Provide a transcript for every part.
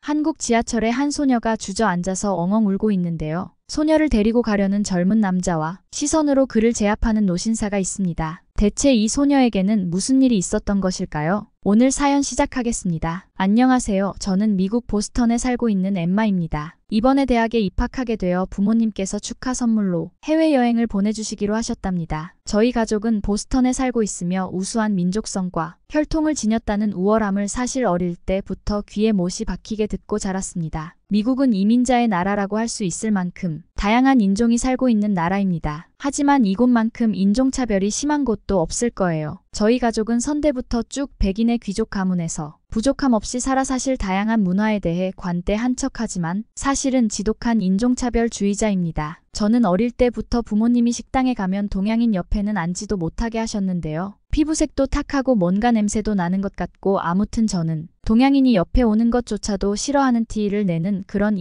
한국 지하철에 한 소녀가 주저앉아서 엉엉 울고 있는데요. 소녀를 데리고 가려는 젊은 남자와 시선으로 그를 제압하는 노신사가 있습니다. 대체 이 소녀에게는 무슨 일이 있었던 것일까요? 오늘 사연 시작하겠습니다. 안녕하세요. 저는 미국 보스턴에 살고 있는 엠마입니다. 이번에 대학에 입학하게 되어 부모님께서 축하 선물로 해외여행을 보내주시기로 하셨답니다. 저희 가족은 보스턴에 살고 있으며 우수한 민족성과 혈통을 지녔다는 우월함을 사실 어릴 때부터 귀에 못이 박히게 듣고 자랐습니다. 미국은 이민자의 나라라고 할 수 있을 만큼 다양한 인종이 살고 있는 나라입니다. 하지만 이곳만큼 인종차별이 심한 곳도 없을 거예요. 저희 가족은 선대부터 쭉 백인의 귀족 가문에서 부족함 없이 살아 사실 다양한 문화에 대해 관대한척하지만 사실은 지독한 인종차별주의자입니다. 저는 어릴 때부터 부모님이 식당에 가면 동양인 옆에는 앉지도 못하게 하셨는데요. 피부색도 탁하고 뭔가 냄새도 나는 것 같고 아무튼 저는 동양인이 옆에 오는 것조차도 싫어하는 티를 내는 그런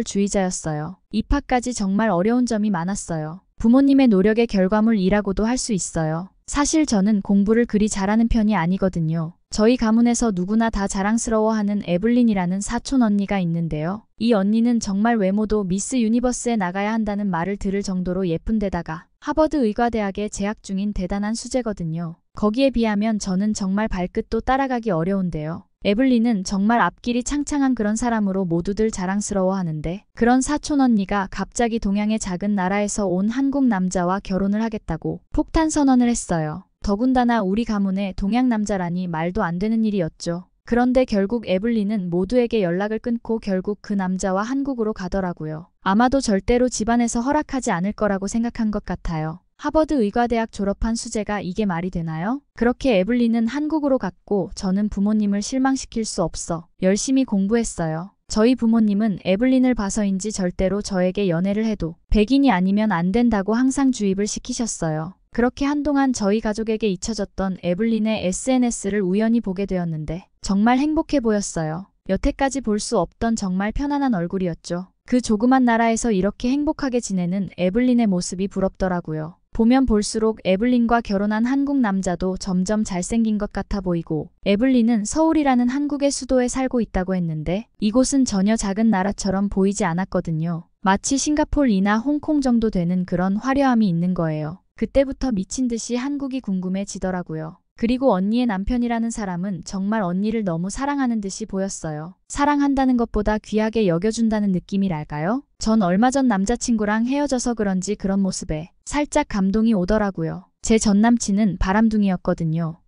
인종차별주의자였어요. 입학까지 정말 어려운 점이 많았어요. 부모님의 노력의 결과물이라고도 할 수 있어요. 사실 저는 공부를 그리 잘하는 편이 아니거든요. 저희 가문에서 누구나 다 자랑스러워하는 에블린이라는 사촌 언니가 있는데요. 이 언니는 정말 외모도 미스 유니버스에 나가야 한다는 말을 들을 정도로 예쁜데다가 하버드 의과대학에 재학 중인 대단한 수재거든요. 거기에 비하면 저는 정말 발끝도 따라가기 어려운데요. 에블린은 정말 앞길이 창창한 그런 사람으로 모두들 자랑스러워하는데 그런 사촌 언니가 갑자기 동양의 작은 나라에서 온 한국 남자와 결혼을 하겠다고 폭탄 선언을 했어요. 더군다나 우리 가문에 동양 남자라니 말도 안 되는 일이었죠. 그런데 결국 에블린은 모두에게 연락을 끊고 결국 그 남자와 한국으로 가더라고요. 아마도 절대로 집안에서 허락하지 않을 거라고 생각한 것 같아요. 하버드 의과대학 졸업한 수재가 이게 말이 되나요? 그렇게 에블린은 한국으로 갔고 저는 부모님을 실망시킬 수 없어 열심히 공부했어요. 저희 부모님은 에블린을 봐서인지 절대로 저에게 연애를 해도 백인이 아니면 안 된다고 항상 주입을 시키셨어요. 그렇게 한동안 저희 가족에게 잊혀졌던 에블린의 SNS를 우연히 보게 되었는데 정말 행복해 보였어요. 여태까지 볼 수 없던 정말 편안한 얼굴이었죠. 그 조그만 나라에서 이렇게 행복하게 지내는 에블린의 모습이 부럽더라고요. 보면 볼수록 에블린과 결혼한 한국 남자도 점점 잘생긴 것 같아 보이고 에블린은 서울이라는 한국의 수도에 살고 있다고 했는데 이곳은 전혀 작은 나라처럼 보이지 않았거든요. 마치 싱가포르나 홍콩 정도 되는 그런 화려함이 있는 거예요. 그때부터 미친 듯이 한국이 궁금해지더라고요. 그리고 언니의 남편이라는 사람은 정말 언니를 너무 사랑하는 듯이 보였어요. 사랑한다는 것보다 귀하게 여겨준다는 느낌이랄까요? 전 얼마 전 남자친구랑 헤어져서 그런지 그런 모습에 살짝 감동이 오더라고요. 제 전남친은 바람둥이였거든요.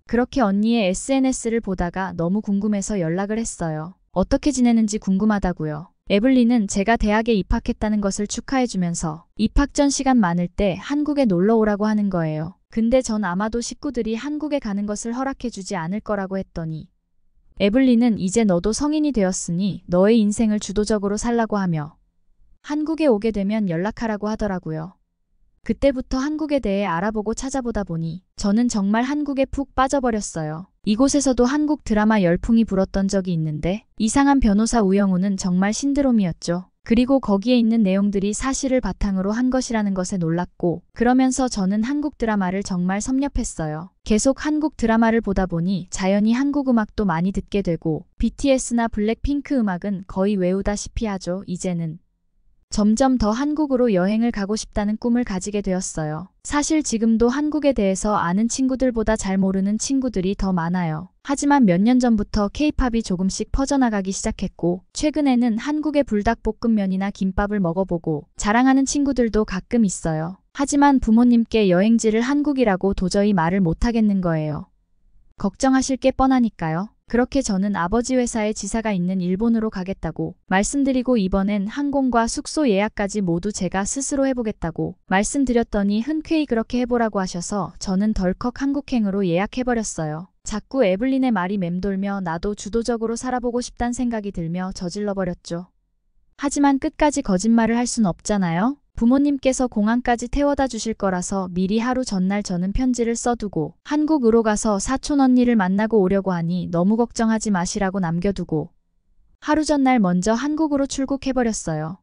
그렇게 언니의 SNS를 보다가 너무 궁금해서 연락을 했어요. 어떻게 지내는지 궁금하다고요. 에블린은 제가 대학에 입학했다는 것을 축하해주면서 입학 전 시간 많을 때 한국에 놀러 오라고 하는 거예요. 근데 전 아마도 식구들이 한국에 가는 것을 허락해주지 않을 거라고 했더니 에블린은 이제 너도 성인이 되었으니 너의 인생을 주도적으로 살라고 하며 한국에 오게 되면 연락하라고 하더라고요. 그때부터 한국에 대해 알아보고 찾아보다 보니 저는 정말 한국에 푹 빠져버렸어요. 이곳에서도 한국 드라마 열풍이 불었던 적이 있는데 이상한 변호사 우영우는 정말 신드롬이었죠. 그리고 거기에 있는 내용들이 사실을 바탕으로 한 것이라는 것에 놀랐고 그러면서 저는 한국 드라마를 정말 섭렵했어요. 계속 한국 드라마를 보다 보니 자연히 한국 음악도 많이 듣게 되고 BTS나 블랙핑크 음악은 거의 외우다시피 하죠. 이제는 점점 더 한국으로 여행을 가고 싶다는 꿈을 가지게 되었어요. 사실 지금도 한국에 대해서 아는 친구들보다 잘 모르는 친구들이 더 많아요. 하지만 몇 년 전부터 K-팝이 조금씩 퍼져나가기 시작했고 최근에는 한국의 불닭볶음면이나 김밥을 먹어보고 자랑하는 친구들도 가끔 있어요. 하지만 부모님께 여행지를 한국이라고 도저히 말을 못하겠는 거예요. 걱정하실 게 뻔하니까요. 그렇게 저는 아버지 회사에 지사가 있는 일본으로 가겠다고 말씀드리고 이번엔 항공과 숙소 예약까지 모두 제가 스스로 해보겠다고 말씀드렸더니 흔쾌히 그렇게 해보라고 하셔서 저는 덜컥 한국행으로 예약해버렸어요. 자꾸 에블린의 말이 맴돌며 나도 주도적으로 살아보고 싶단 생각이 들며 저질러버렸죠. 하지만 끝까지 거짓말을 할 순 없잖아요. 부모님께서 공항까지 태워다 주실 거라서 미리 하루 전날 저는 편지를 써두고 한국으로 가서 사촌 언니를 만나고 오려고 하니 너무 걱정하지 마시라고 남겨두고 하루 전날 먼저 한국으로 출국해버렸어요.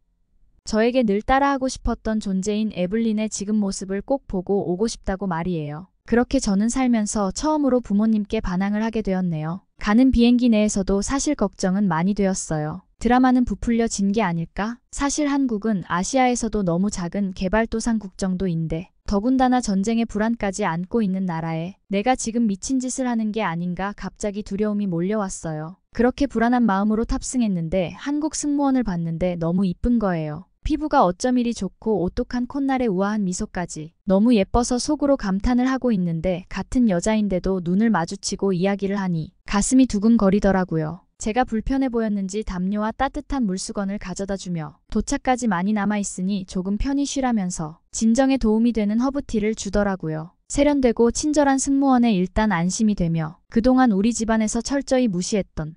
저에게 늘 따라하고 싶었던 존재인 에블린의 지금 모습을 꼭 보고 오고 싶다고 말이에요. 그렇게 저는 살면서 처음으로 부모님께 반항을 하게 되었네요. 가는 비행기 내에서도 사실 걱정은 많이 되었어요. 드라마는 부풀려진 게 아닐까? 사실 한국은 아시아에서도 너무 작은 개발도상국 정도인데 더군다나 전쟁의 불안까지 안고 있는 나라에 내가 지금 미친 짓을 하는 게 아닌가 갑자기 두려움이 몰려왔어요. 그렇게 불안한 마음으로 탑승했는데 한국 승무원을 봤는데 너무 이쁜 거예요. 피부가 어쩜 이리 좋고 오똑한 콧날에 우아한 미소까지 너무 예뻐서 속으로 감탄을 하고 있는데 같은 여자인데도 눈을 마주치고 이야기를 하니 가슴이 두근거리더라고요. 제가 불편해 보였는지 담요와 따뜻한 물수건을 가져다 주며 도착까지 많이 남아있으니 조금 편히 쉬라면서 진정에 도움이 되는 허브티를 주더라고요. 세련되고 친절한 승무원에 일단 안심이 되며 그동안 우리 집안에서 철저히 무시했던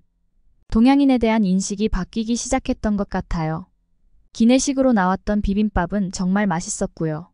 동양인에 대한 인식이 바뀌기 시작했던 것 같아요. 기내식으로 나왔던 비빔밥은 정말 맛있었고요.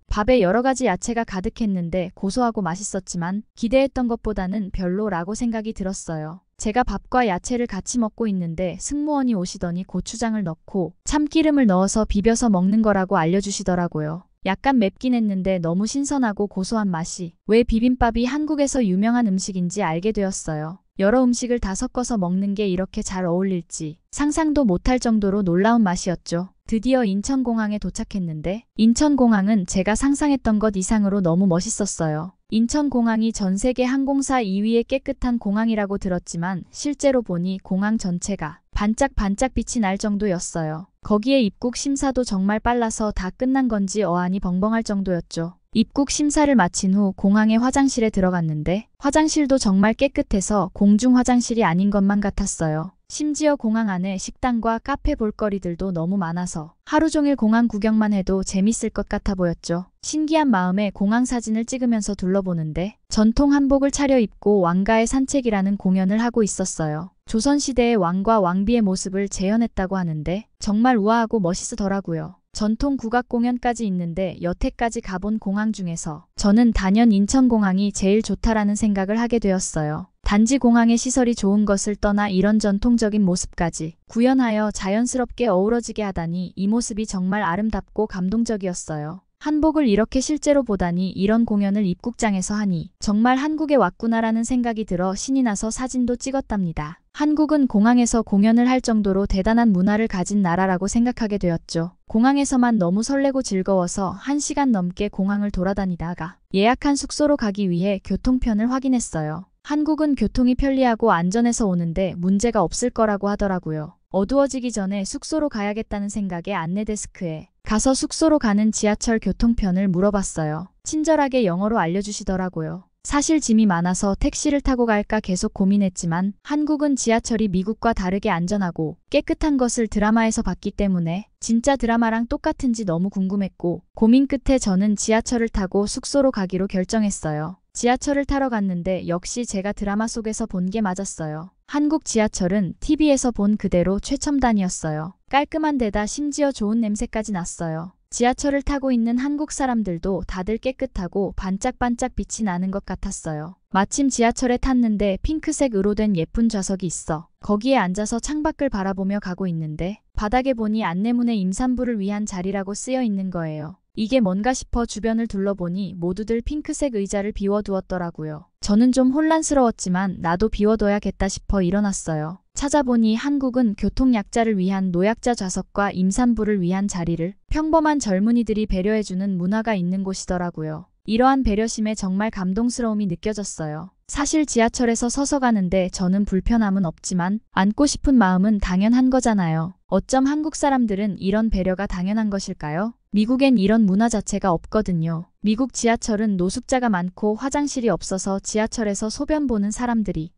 밥에 여러 가지 야채가 가득했는데 고소하고 맛있었지만 기대했던 것보다는 별로라고 생각이 들었어요. 제가 밥과 야채를 같이 먹고 있는데 승무원이 오시더니 고추장을 넣고 참기름을 넣어서 비벼서 먹는 거라고 알려주시더라고요. 약간 맵긴 했는데 너무 신선하고 고소한 맛이 왜 비빔밥이 한국에서 유명한 음식인지 알게 되었어요. 여러 음식을 다 섞어서 먹는 게 이렇게 잘 어울릴지 상상도 못할 정도로 놀라운 맛이었죠. 드디어 인천공항에 도착했는데 인천공항은 제가 상상했던 것 이상으로 너무 멋있었어요. 인천공항이 전 세계 항공사 2위의 깨끗한 공항이라고 들었지만 실제로 보니 공항 전체가 반짝반짝 빛이 날 정도였어요. 거기에 입국 심사도 정말 빨라서 다 끝난 건지 어안이 벙벙할 정도였죠. 입국 심사를 마친 후 공항의 화장실에 들어갔는데 화장실도 정말 깨끗해서 공중 화장실이 아닌 것만 같았어요. 심지어 공항 안에 식당과 카페 볼거리들도 너무 많아서 하루 종일 공항 구경만 해도 재밌을 것 같아 보였죠. 신기한 마음에 공항 사진을 찍으면서 둘러보는데 전통 한복을 차려입고 왕가의 산책이라는 공연을 하고 있었어요. 조선시대의 왕과 왕비의 모습을 재현했다고 하는데 정말 우아하고 멋있더라고요. 전통 국악 공연까지 있는데 여태까지 가본 공항 중에서 저는 단연 인천공항이 제일 좋다라는 생각을 하게 되었어요. 단지 공항의 시설이 좋은 것을 떠나 이런 전통적인 모습까지 구현하여 자연스럽게 어우러지게 하다니 이 모습이 정말 아름답고 감동적이었어요. 한복을 이렇게 실제로 보다니 이런 공연을 입국장에서 하니 정말 한국에 왔구나라는 생각이 들어 신이 나서 사진도 찍었답니다. 한국은 공항에서 공연을 할 정도로 대단한 문화를 가진 나라라고 생각하게 되었죠. 공항에서만 너무 설레고 즐거워서 1시간 넘게 공항을 돌아다니다가 예약한 숙소로 가기 위해 교통편을 확인했어요. 한국은 교통이 편리하고 안전해서 오는데 문제가 없을 거라고 하더라고요. 어두워지기 전에 숙소로 가야겠다는 생각에 안내데스크에 가서 숙소로 가는 지하철 교통편을 물어봤어요. 친절하게 영어로 알려주시더라고요. 사실 짐이 많아서 택시를 타고 갈까 계속 고민했지만 한국은 지하철이 미국과 다르게 안전하고 깨끗한 것을 드라마에서 봤기 때문에 진짜 드라마랑 똑같은지 너무 궁금했고 고민 끝에 저는 지하철을 타고 숙소로 가기로 결정했어요. 지하철을 타러 갔는데 역시 제가 드라마 속에서 본 게 맞았어요. 한국 지하철은 TV에서 본 그대로 최첨단이었어요. 깔끔한 데다 심지어 좋은 냄새까지 났어요. 지하철을 타고 있는 한국 사람들도 다들 깨끗하고 반짝반짝 빛이 나는 것 같았어요. 마침 지하철에 탔는데 핑크색으로 된 예쁜 좌석이 있어 거기에 앉아서 창밖을 바라보며 가고 있는데 바닥에 보니 안내문에 임산부를 위한 자리라고 쓰여 있는 거예요. 이게 뭔가 싶어 주변을 둘러보니 모두들 핑크색 의자를 비워두었더라고요. 저는 좀 혼란스러웠지만 나도 비워둬야겠다 싶어 일어났어요. 찾아보니 한국은 교통약자를 위한 노약자 좌석과 임산부를 위한 자리를 평범한 젊은이들이 배려해주는 문화가 있는 곳이더라고요. 이러한 배려심에 정말 감동스러움이 느껴졌어요. 사실 지하철에서 서서 가는데 저는 불편함은 없지만 앉고 싶은 마음은 당연한 거잖아요. 어쩜 한국 사람들은 이런 배려가 당연한 것일까요? 미국엔 이런 문화 자체가 없거든요. 미국 지하철은 노숙자가 많고 화장실이 없어서 지하철에서 소변 보는 사람들이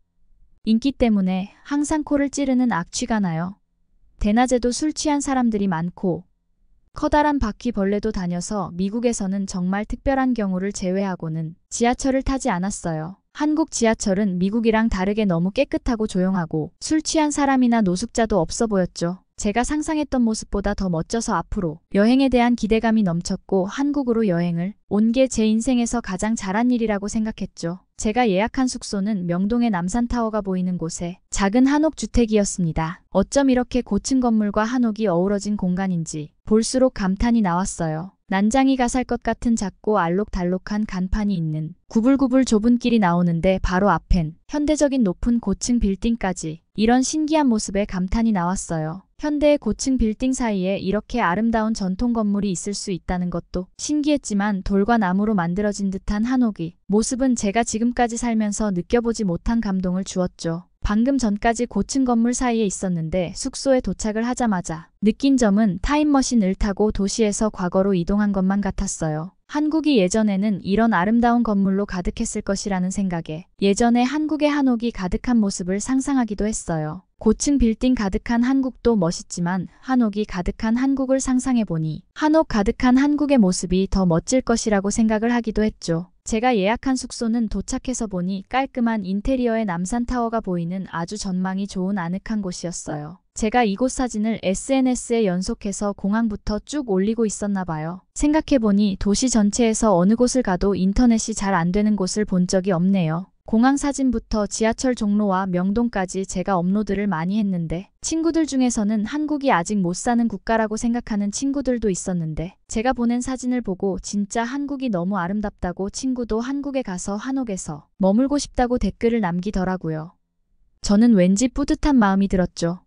인기 때문에 항상 코를 찌르는 악취가 나요. 대낮에도 술 취한 사람들이 많고 커다란 바퀴벌레도 다녀서 미국에서는 정말 특별한 경우를 제외하고는 지하철을 타지 않았어요. 한국 지하철은 미국이랑 다르게 너무 깨끗하고 조용하고 술 취한 사람이나 노숙자도 없어 보였죠. 제가 상상했던 모습보다 더 멋져서 앞으로 여행에 대한 기대감이 넘쳤고 한국으로 여행을 온 게 제 인생에서 가장 잘한 일이라고 생각했죠. 제가 예약한 숙소는 명동의 남산타워가 보이는 곳에 작은 한옥 주택이었습니다. 어쩜 이렇게 고층 건물과 한옥이 어우러진 공간인지 볼수록 감탄이 나왔어요. 난장이 가살 것 같은 작고 알록달록한 간판이 있는 구불구불 좁은 길이 나오는데 바로 앞엔 현대적인 높은 고층 빌딩까지. 이런 신기한 모습에 감탄이 나왔어요. 현대의 고층 빌딩 사이에 이렇게 아름다운 전통 건물이 있을 수 있다는 것도 신기했지만 돌과 나무로 만들어진 듯한 한옥이 모습은 제가 지금까지 살면서 느껴보지 못한 감동을 주었죠. 방금 전까지 고층 건물 사이에 있었는데 숙소에 도착을 하자마자 느낀 점은 타임머신을 타고 도시에서 과거로 이동한 것만 같았어요. 한국이 예전에는 이런 아름다운 건물로 가득했을 것이라는 생각에 예전에 한국의 한옥이 가득한 모습을 상상하기도 했어요. 고층 빌딩 가득한 한국도 멋있지만 한옥이 가득한 한국을 상상해보니 한옥 가득한 한국의 모습이 더 멋질 것이라고 생각을 하기도 했죠. 제가 예약한 숙소는 도착해서 보니 깔끔한 인테리어의 남산타워가 보이는 아주 전망이 좋은 아늑한 곳이었어요. 제가 이곳 사진을 SNS에 연속해서 공항부터 쭉 올리고 있었나 봐요. 생각해보니 도시 전체에서 어느 곳을 가도 인터넷이 잘 안 되는 곳을 본 적이 없네요. 공항 사진부터 지하철 종로와 명동까지 제가 업로드를 많이 했는데 친구들 중에서는 한국이 아직 못 사는 국가라고 생각하는 친구들도 있었는데 제가 보낸 사진을 보고 진짜 한국이 너무 아름답다고 친구도 한국에 가서 한옥에서 머물고 싶다고 댓글을 남기더라고요. 저는 왠지 뿌듯한 마음이 들었죠.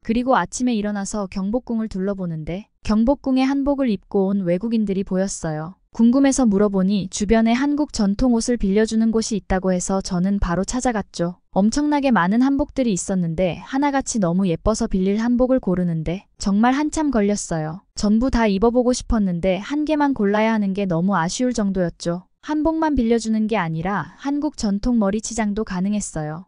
그리고 아침에 일어나서 경복궁을 둘러보는데 경복궁에 한복을 입고 온 외국인들이 보였어요. 궁금해서 물어보니 주변에 한국 전통 옷을 빌려주는 곳이 있다고 해서 저는 바로 찾아갔죠. 엄청나게 많은 한복들이 있었는데 하나같이 너무 예뻐서 빌릴 한복을 고르는데 정말 한참 걸렸어요. 전부 다 입어보고 싶었는데 한 개만 골라야 하는 게 너무 아쉬울 정도였죠. 한복만 빌려주는 게 아니라 한국 전통 머리치장도 가능했어요.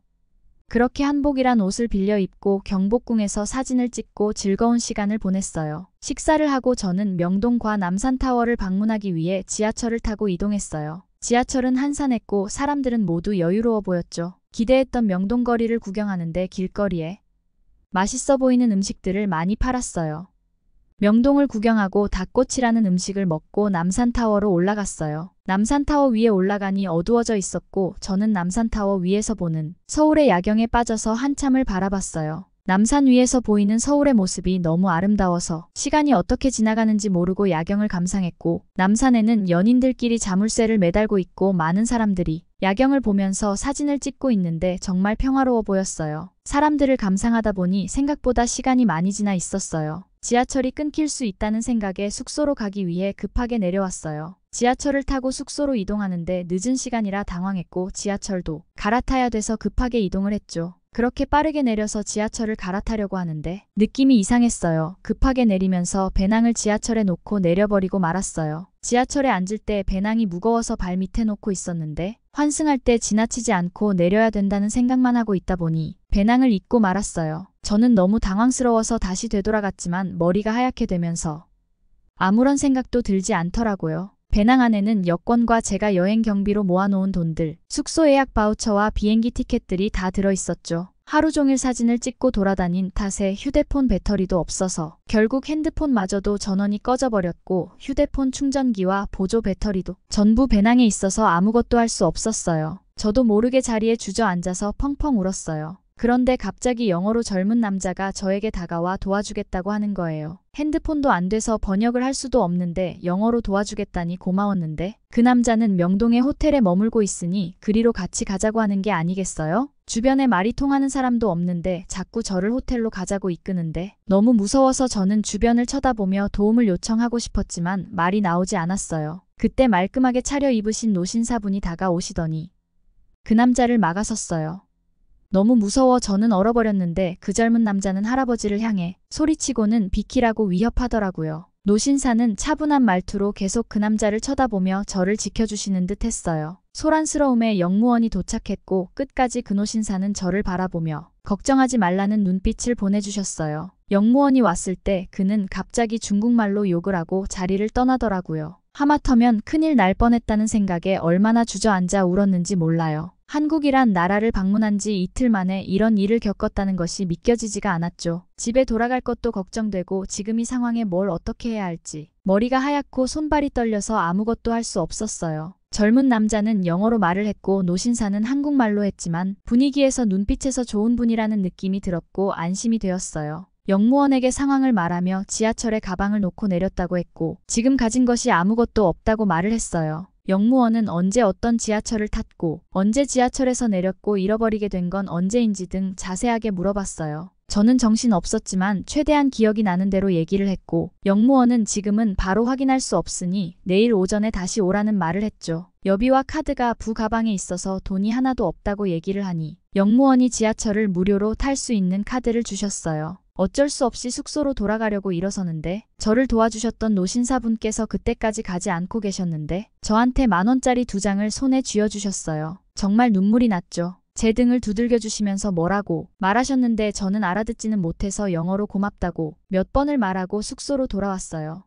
그렇게 한복이란 옷을 빌려 입고 경복궁에서 사진을 찍고 즐거운 시간을 보냈어요. 식사를 하고 저는 명동과 남산타워를 방문하기 위해 지하철을 타고 이동했어요. 지하철은 한산했고 사람들은 모두 여유로워 보였죠. 기대했던 명동거리를 구경하는데 길거리에 맛있어 보이는 음식들을 많이 팔았어요. 명동을 구경하고 닭꼬치라는 음식을 먹고 남산타워로 올라갔어요. 남산타워 위에 올라가니 어두워져 있었고 저는 남산타워 위에서 보는 서울의 야경에 빠져서 한참을 바라봤어요. 남산 위에서 보이는 서울의 모습이 너무 아름다워서 시간이 어떻게 지나가는지 모르고 야경을 감상했고 남산에는 연인들끼리 자물쇠를 매달고 있고 많은 사람들이 야경을 보면서 사진을 찍고 있는데 정말 평화로워 보였어요. 사람들을 감상하다 보니 생각보다 시간이 많이 지나 있었어요. 지하철이 끊길 수 있다는 생각에 숙소로 가기 위해 급하게 내려왔어요. 지하철을 타고 숙소로 이동하는데 늦은 시간이라 당황했고 지하철도 갈아타야 돼서 급하게 이동을 했죠. 그렇게 빠르게 내려서 지하철을 갈아타려고 하는데 느낌이 이상했어요. 급하게 내리면서 배낭을 지하철에 놓고 내려버리고 말았어요. 지하철에 앉을 때 배낭이 무거워서 발 밑에 놓고 있었는데 환승할 때 지나치지 않고 내려야 된다는 생각만 하고 있다 보니 배낭을 잊고 말았어요. 저는 너무 당황스러워서 다시 되돌아갔지만 머리가 하얗게 되면서 아무런 생각도 들지 않더라고요. 배낭 안에는 여권과 제가 여행 경비로 모아놓은 돈들, 숙소 예약 바우처와 비행기 티켓들이 다 들어있었죠. 하루 종일 사진을 찍고 돌아다닌 탓에 휴대폰 배터리도 없어서 결국 핸드폰마저도 전원이 꺼져버렸고 휴대폰 충전기와 보조 배터리도 전부 배낭에 있어서 아무것도 할 수 없었어요. 저도 모르게 자리에 주저앉아서 펑펑 울었어요. 그런데 갑자기 영어로 젊은 남자가 저에게 다가와 도와주겠다고 하는 거예요. 핸드폰도 안 돼서 번역을 할 수도 없는데 영어로 도와주겠다니 고마웠는데 그 남자는 명동의 호텔에 머물고 있으니 그리로 같이 가자고 하는 게 아니겠어요? 주변에 말이 통하는 사람도 없는데 자꾸 저를 호텔로 가자고 이끄는데 너무 무서워서 저는 주변을 쳐다보며 도움을 요청하고 싶었지만 말이 나오지 않았어요. 그때 말끔하게 차려입으신 노신사분이 다가오시더니 그 남자를 막아섰어요. 너무 무서워 저는 얼어버렸는데 그 젊은 남자는 할아버지를 향해 소리치고는 비키라고 위협하더라고요. 노신사는 차분한 말투로 계속 그 남자를 쳐다보며 저를 지켜주시는 듯 했어요. 소란스러움에 영무원이 도착했고 끝까지 그 노신사는 저를 바라보며 걱정하지 말라는 눈빛을 보내주셨어요. 영무원이 왔을 때 그는 갑자기 중국말로 욕을 하고 자리를 떠나더라고요. 하마터면 큰일 날 뻔했다는 생각에 얼마나 주저앉아 울었는지 몰라요. 한국이란 나라를 방문한 지 이틀 만에 이런 일을 겪었다는 것이 믿겨지지가 않았죠. 집에 돌아갈 것도 걱정되고 지금 이 상황에 뭘 어떻게 해야 할지 머리가 하얗고 손발이 떨려서 아무것도 할 수 없었어요. 젊은 남자는 영어로 말을 했고 노신사는 한국말로 했지만 분위기에서 눈빛에서 좋은 분이라는 느낌이 들었고 안심이 되었어요. 영무원에게 상황을 말하며 지하철에 가방을 놓고 내렸다고 했고 지금 가진 것이 아무것도 없다고 말을 했어요. 영무원은 언제 어떤 지하철을 탔고 언제 지하철에서 내렸고 잃어버리게 된 건 언제인지 등 자세하게 물어봤어요. 저는 정신 없었지만 최대한 기억이 나는 대로 얘기를 했고 영무원은 지금은 바로 확인할 수 없으니 내일 오전에 다시 오라는 말을 했죠. 여비와 카드가 부 가방에 있어서 돈이 하나도 없다고 얘기를 하니 영무원이 지하철을 무료로 탈 수 있는 카드를 주셨어요. 어쩔 수 없이 숙소로 돌아가려고 일어서는데 저를 도와주셨던 노신사분께서 그때까지 가지 않고 계셨는데 저한테 10,000원짜리 2장을 손에 쥐어주셨어요. 정말 눈물이 났죠. 제 등을 두들겨 주시면서 뭐라고 말하셨는데 저는 알아듣지는 못해서 영어로 고맙다고 몇 번을 말하고 숙소로 돌아왔어요.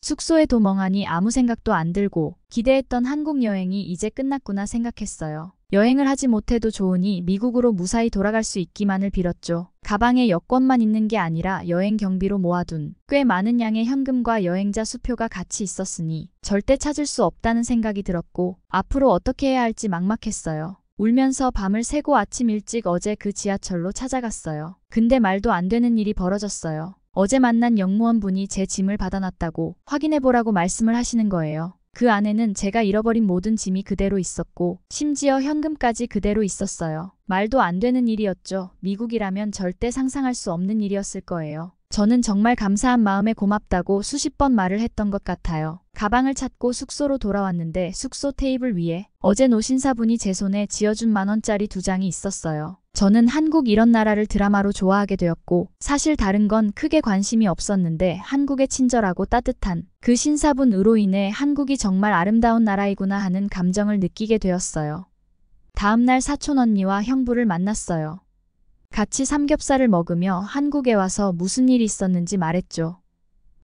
숙소에도 멍하니 아무 생각도 안 들고 기대했던 한국 여행이 이제 끝났구나 생각했어요. 여행을 하지 못해도 좋으니 미국으로 무사히 돌아갈 수 있기만을 빌었죠. 가방에 여권만 있는 게 아니라 여행 경비로 모아둔 꽤 많은 양의 현금과 여행자 수표가 같이 있었으니 절대 찾을 수 없다는 생각이 들었고 앞으로 어떻게 해야 할지 막막했어요. 울면서 밤을 새고 아침 일찍 어제 그 지하철로 찾아갔어요. 근데 말도 안 되는 일이 벌어졌어요. 어제 만난 영무원분이 제 짐을 받아놨다고 확인해보라고 말씀을 하시는 거예요. 그 안에는 제가 잃어버린 모든 짐이 그대로 있었고 심지어 현금까지 그대로 있었어요. 말도 안 되는 일이었죠. 미국이라면 절대 상상할 수 없는 일이었을 거예요. 저는 정말 감사한 마음에 고맙다고 수십 번 말을 했던 것 같아요. 가방을 찾고 숙소로 돌아왔는데 숙소 테이블 위에 어제 노신사분이 제 손에 쥐어준 10,000원짜리 2장이 있었어요. 저는 한국 이런 나라를 드라마로 좋아하게 되었고 사실 다른 건 크게 관심이 없었는데 한국의 친절하고 따뜻한 그 신사분으로 인해 한국이 정말 아름다운 나라이구나 하는 감정을 느끼게 되었어요. 다음날 사촌 언니와 형부를 만났어요. 같이 삼겹살을 먹으며 한국에 와서 무슨 일이 있었는지 말했죠.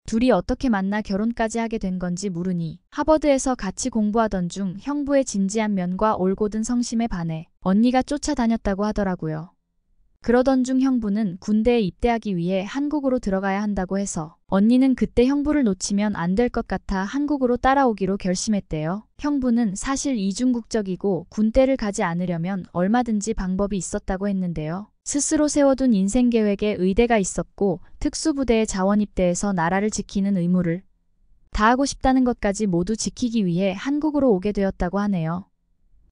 둘이 어떻게 만나 결혼까지 하게 된 건지 물으니 하버드에서 같이 공부하던 중 형부의 진지한 면과 올곧은 성심에 반해 언니가 쫓아다녔다고 하더라고요. 그러던 중 형부는 군대에 입대하기 위해 한국으로 들어가야 한다고 해서 언니는 그때 형부를 놓치면 안 될 것 같아 한국으로 따라오기로 결심했대요. 형부는 사실 이중국적이고 군대를 가지 않으려면 얼마든지 방법이 있었다고 했는데요. 스스로 세워둔 인생 계획에 의대가 있었고 특수부대에 자원 입대해서 나라를 지키는 의무를 다하고 싶다는 것까지 모두 지키기 위해 한국으로 오게 되었다고 하네요.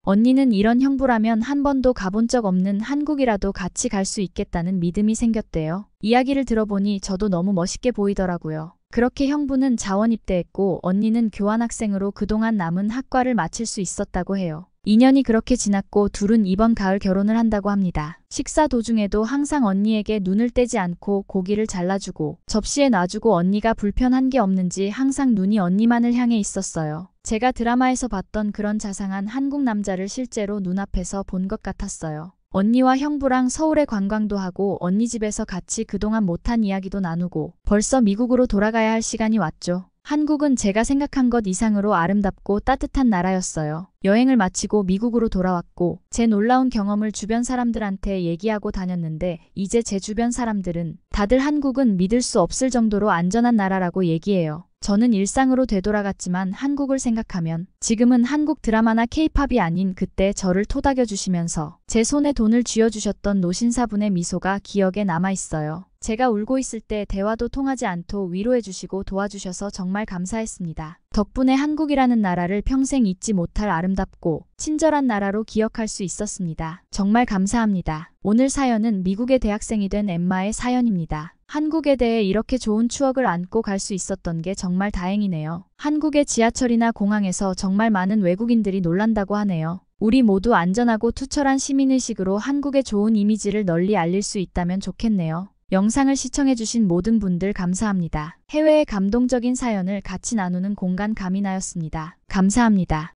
언니는 이런 형부라면 한 번도 가본 적 없는 한국이라도 같이 갈 수 있겠다는 믿음이 생겼대요. 이야기를 들어보니 저도 너무 멋있게 보이더라고요. 그렇게 형부는 자원 입대했고 언니는 교환학생으로 그동안 남은 학과를 마칠 수 있었다고 해요. 2년이 그렇게 지났고 둘은 이번 가을 결혼을 한다고 합니다. 식사 도중에도 항상 언니에게 눈을 떼지 않고 고기를 잘라주고 접시에 놔주고 언니가 불편한 게 없는지 항상 눈이 언니만을 향해 있었어요. 제가 드라마에서 봤던 그런 자상한 한국 남자를 실제로 눈앞에서 본 것 같았어요. 언니와 형부랑 서울에 관광도 하고 언니 집에서 같이 그동안 못한 이야기도 나누고 벌써 미국으로 돌아가야 할 시간이 왔죠. 한국은 제가 생각한 것 이상으로 아름답고 따뜻한 나라였어요. 여행을 마치고 미국으로 돌아왔고 제 놀라운 경험을 주변 사람들한테 얘기하고 다녔는데 이제 제 주변 사람들은 다들 한국은 믿을 수 없을 정도로 안전한 나라라고 얘기해요. 저는 일상으로 되돌아갔지만 한국을 생각하면 지금은 한국 드라마나 케이팝이 아닌 그때 저를 토닥여 주시면서 제 손에 돈을 쥐어주셨던 노신사분의 미소가 기억에 남아있어요. 제가 울고 있을 때 대화도 통하지 않도록 위로해 주시고 도와주셔서 정말 감사했습니다. 덕분에 한국이라는 나라를 평생 잊지 못할 아름답고 친절한 나라로 기억할 수 있었습니다. 정말 감사합니다. 오늘 사연은 미국의 대학생이 된 엠마의 사연입니다. 한국에 대해 이렇게 좋은 추억을 안고 갈 수 있었던 게 정말 다행이네요. 한국의 지하철이나 공항에서 정말 많은 외국인들이 놀란다고 하네요. 우리 모두 안전하고 투철한 시민의식으로 한국의 좋은 이미지를 널리 알릴 수 있다면 좋겠네요. 영상을 시청해주신 모든 분들 감사합니다. 해외의 감동적인 사연을 같이 나누는 공간 가민하였습니다. 감사합니다.